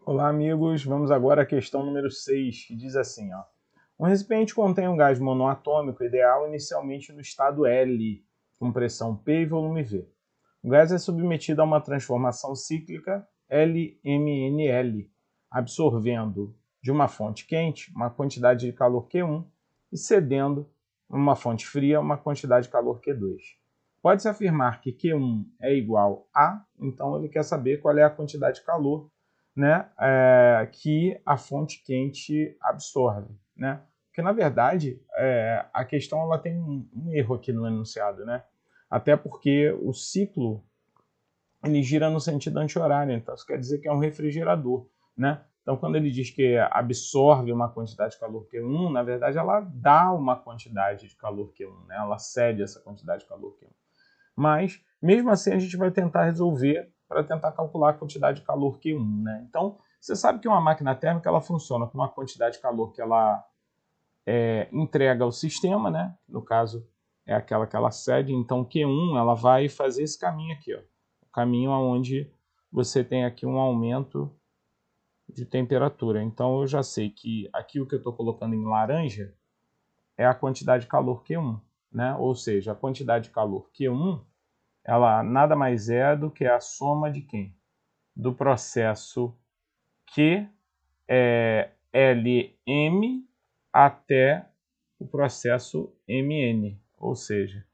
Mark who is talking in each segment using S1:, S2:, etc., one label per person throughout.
S1: Olá, amigos. Vamos agora à questão número 6, que diz assim, ó. Um recipiente contém um gás monoatômico ideal inicialmente no estado L, com pressão P e volume V. O gás é submetido a uma transformação cíclica LMNL, absorvendo de uma fonte quente uma quantidade de calor Q1 e cedendo uma fonte fria uma quantidade de calor Q2. Pode-se afirmar que Q1 é igual a, então ele quer saber qual é a quantidade de calor, né, que a fonte quente absorve, né? Porque na verdade a questão ela tem um erro aqui no enunciado, né? Até porque o ciclo ele gira no sentido anti-horário, então isso quer dizer que é um refrigerador, né? Então quando ele diz que absorve uma quantidade de calor Q1, na verdade ela dá uma quantidade de calor Q1, né? Ela cede essa quantidade de calor Q1. Mas, mesmo assim, a gente vai tentar resolver para tentar calcular a quantidade de calor Q1, né? Então, você sabe que uma máquina térmica ela funciona com uma quantidade de calor que ela entrega ao sistema, né? No caso, é aquela que ela cede. Então, Q1 ela vai fazer esse caminho aqui, ó. O caminho onde você tem aqui um aumento de temperatura. Então, eu já sei que aqui o que eu estou colocando em laranja é a quantidade de calor Q1, né? Ou seja, a quantidade de calor Q1 ela nada mais é do que a soma de quem? Do processo Q LM até o processo MN, ou seja,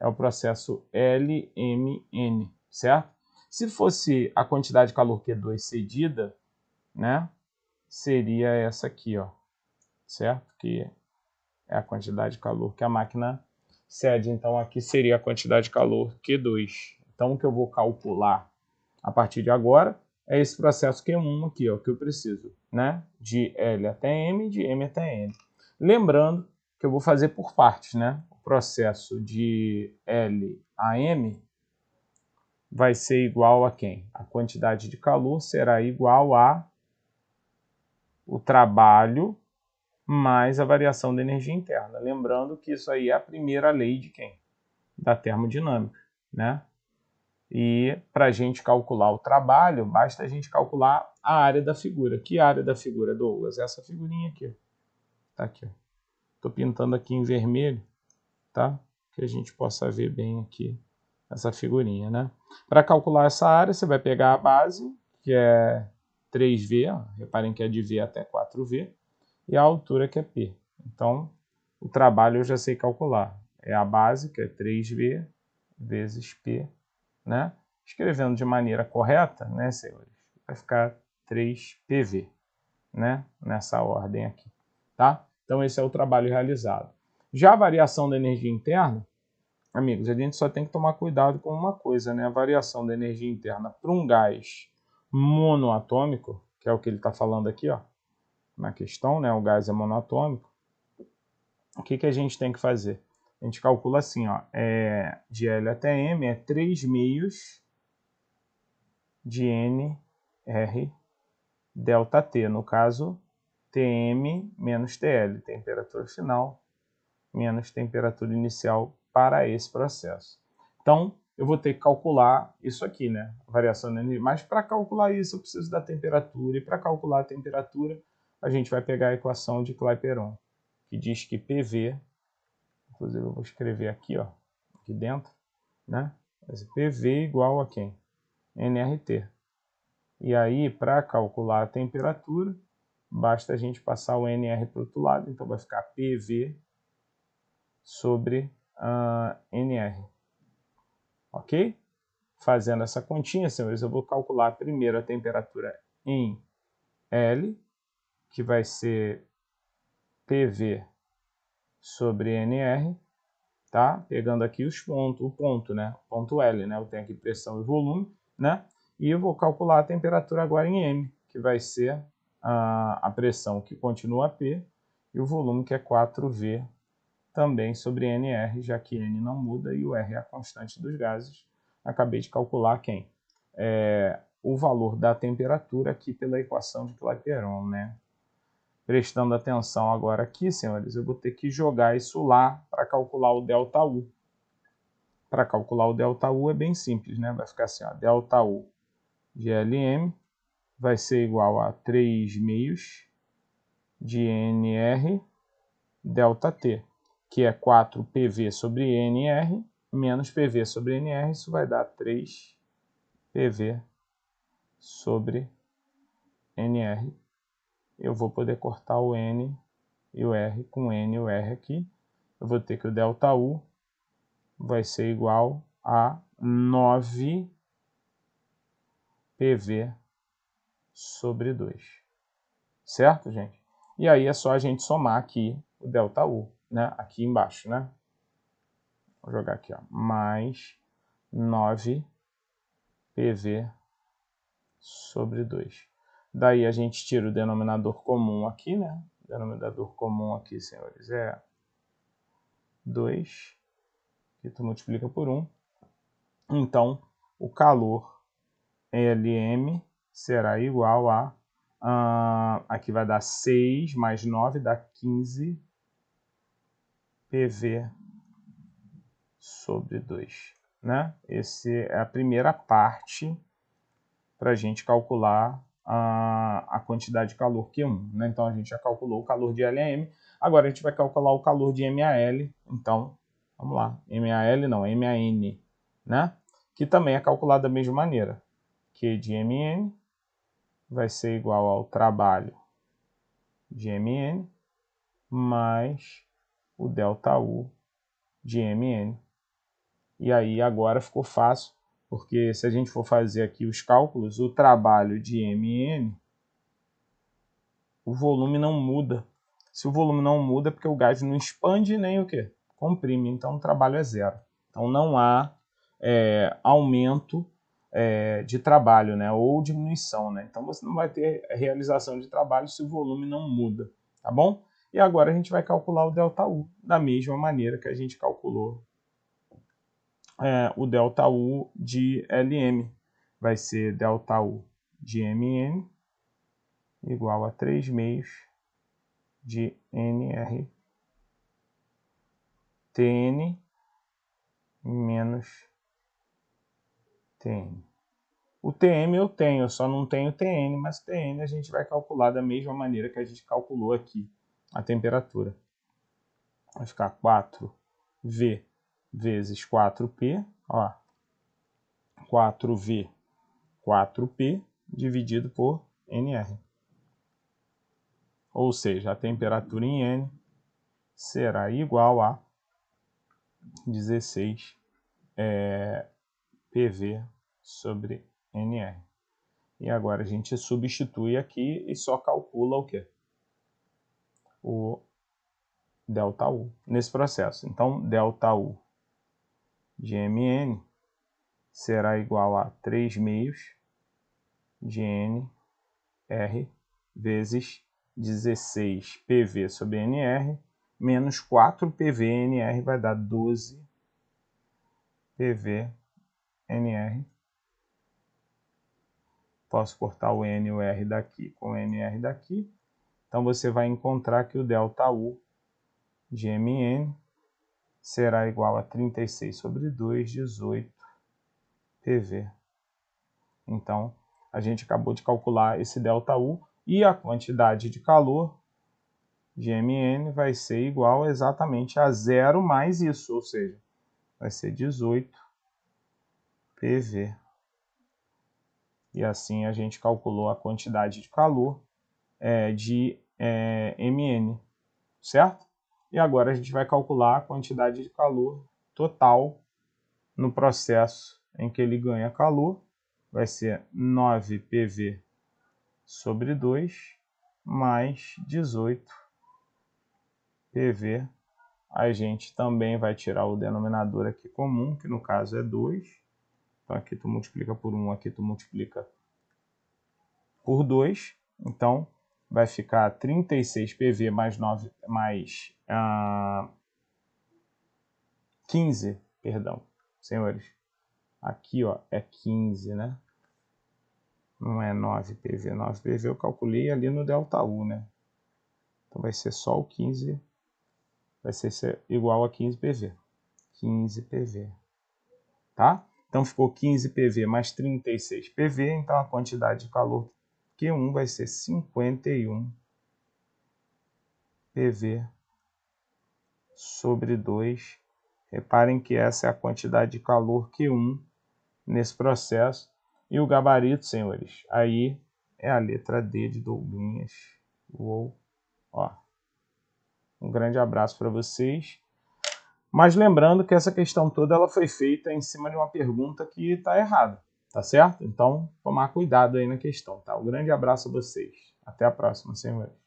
S1: é o processo LMN, certo? Se fosse a quantidade de calor Q2 cedida, né, seria essa aqui, ó, certo? Que é a quantidade de calor que a máquina cede. Então, aqui seria a quantidade de calor Q2. Então, o que eu vou calcular a partir de agora é esse processo Q1 aqui, ó, que eu preciso, né? De L até M, de M até N. Lembrando que eu vou fazer por partes, né? O processo de L a M vai ser igual a quem? A quantidade de calor será igual a o trabalho mais a variação da energia interna. Lembrando que isso aí é a primeira lei de quem? Da termodinâmica, né? E para a gente calcular o trabalho, basta a gente calcular a área da figura. Que área da figura, Douglas? Essa figurinha aqui. Tá aqui. Estou pintando aqui em vermelho, tá? Que a gente possa ver bem aqui essa figurinha, né? Para calcular essa área, você vai pegar a base, que é 3V, ó. Reparem que é de V até 4V, e a altura que é P. Então, o trabalho eu já sei calcular. É a base, que é 3V, vezes P, né? Escrevendo de maneira correta, né, senhores? Vai ficar 3PV, né? Nessa ordem aqui, tá? Então, esse é o trabalho realizado. Já a variação da energia interna, amigos, a gente só tem que tomar cuidado com uma coisa, né? A variação da energia interna para um gás monoatômico, que é o que ele está falando aqui, ó, na questão, né? O gás é monoatômico. O que, que a gente tem que fazer? A gente calcula assim, ó, de L até M é 3 meios de NR delta T, no caso, Tm menos TL, temperatura final menos temperatura inicial para esse processo. Então, eu vou ter que calcular isso aqui, né? A variação da energia. Mas para calcular isso, eu preciso da temperatura. E para calcular a temperatura, a gente vai pegar a equação de Clapeyron, que diz que PV, inclusive eu vou escrever aqui, ó, aqui dentro, né? PV igual a quem? nRT. E aí, para calcular a temperatura, basta a gente passar o nr para o outro lado, então vai ficar PV sobre nr. Ok? Fazendo essa continha, senhores, eu vou calcular primeiro a temperatura em L, que vai ser PV sobre nr, tá? Pegando aqui os pontos, o ponto, né? O ponto L, né? Eu tenho aqui pressão e volume, né? E eu vou calcular a temperatura agora em M, que vai ser a pressão que continua P e o volume que é 4V também sobre NR, já que N não muda e o R é a constante dos gases. Acabei de calcular quem? O valor da temperatura aqui pela equação de Clapeyron, né? Prestando atenção agora aqui, senhores, eu vou ter que jogar isso lá para calcular o ΔU. Para calcular o ΔU é bem simples, né? Vai ficar assim, ó, ΔU de LM vai ser igual a 3 meios de NR delta T, que é 4 PV sobre NR menos PV sobre NR, isso vai dar 3 PV sobre NR. Eu vou poder cortar o N e o R com N e o R aqui. Eu vou ter que o ΔU vai ser igual a 9 PV sobre 2. Certo, gente? E aí é só a gente somar aqui o ΔU, né? Aqui embaixo, né? Vou jogar aqui, ó. Mais 9 PV sobre 2. Daí a gente tira o denominador comum aqui, né? O denominador comum aqui, senhores, é 2. Aqui tu multiplica por 1. Então, o calor Lm será igual a... aqui vai dar 6 mais 9, dá 15 PV sobre 2. Né? Essa é a primeira parte para a gente calcular a quantidade de calor Q1. Né? Então, a gente já calculou o calor de LM. Agora, a gente vai calcular o calor de MAL. Então, vamos lá. MAL não, MAN. Né? Que também é calculado da mesma maneira. Q de MN vai ser igual ao trabalho de MN mais o ΔU de MN. E aí agora ficou fácil, porque se a gente for fazer aqui os cálculos, o trabalho de MN, o volume não muda. Se o volume não muda, é porque o gás não expande nem o quê? Comprime, então o trabalho é zero. Então não há aumento de trabalho, né? Ou diminuição, né? Então você não vai ter realização de trabalho se o volume não muda, tá bom? E agora a gente vai calcular o ΔU da mesma maneira que a gente calculou o ΔU de LM. Vai ser ΔU de MN igual a 3 meios de NR TN menos TN. O TM eu tenho, só não tenho TN, mas TN a gente vai calcular da mesma maneira que a gente calculou aqui a temperatura. Vai ficar 4V vezes 4P, ó, 4V, 4P dividido por NR. Ou seja, a temperatura em N será igual a 16 PV sobre NR. E agora a gente substitui aqui e só calcula o quê? O ΔU nesse processo. Então, ΔU de MN será igual a 3 meios de NR vezes 16 PV sobre NR menos 4 PV NR vai dar 12 PV NR. Posso cortar o N e o R daqui com o NR daqui. Então você vai encontrar que o ΔU de MN será igual a 36 sobre 2, 18 PV. Então, a gente acabou de calcular esse ΔU e a quantidade de calor de MN vai ser igual exatamente a zero mais isso, ou seja, vai ser 18 PV. E assim a gente calculou a quantidade de calor de MN, certo? E agora a gente vai calcular a quantidade de calor total no processo em que ele ganha calor. Vai ser 9 PV sobre 2 mais 18 PV. A gente também vai tirar o denominador aqui comum, que no caso é 2. Então aqui tu multiplica por 1, aqui tu multiplica por 2. Então vai ficar 36 PV mais 9 mais 15, perdão, senhores. Aqui, ó, é 15, né? Não é 9 PV. 9 PV eu calculei ali no ΔU, né? Então vai ser só o 15, vai ser igual a 15 PV. 15 PV, tá? Então ficou 15 PV mais 36 PV, então a quantidade de calor Q1 vai ser 51 PV sobre 2. Reparem que essa é a quantidade de calor Q1 nesse processo. E o gabarito, senhores, aí é a letra D de Douglinhas. Uou. Ó. Um grande abraço para vocês. Mas lembrando que essa questão toda ela foi feita em cima de uma pergunta que está errada, tá certo? Então, tomar cuidado aí na questão, tá? Um grande abraço a vocês. Até a próxima, senhores.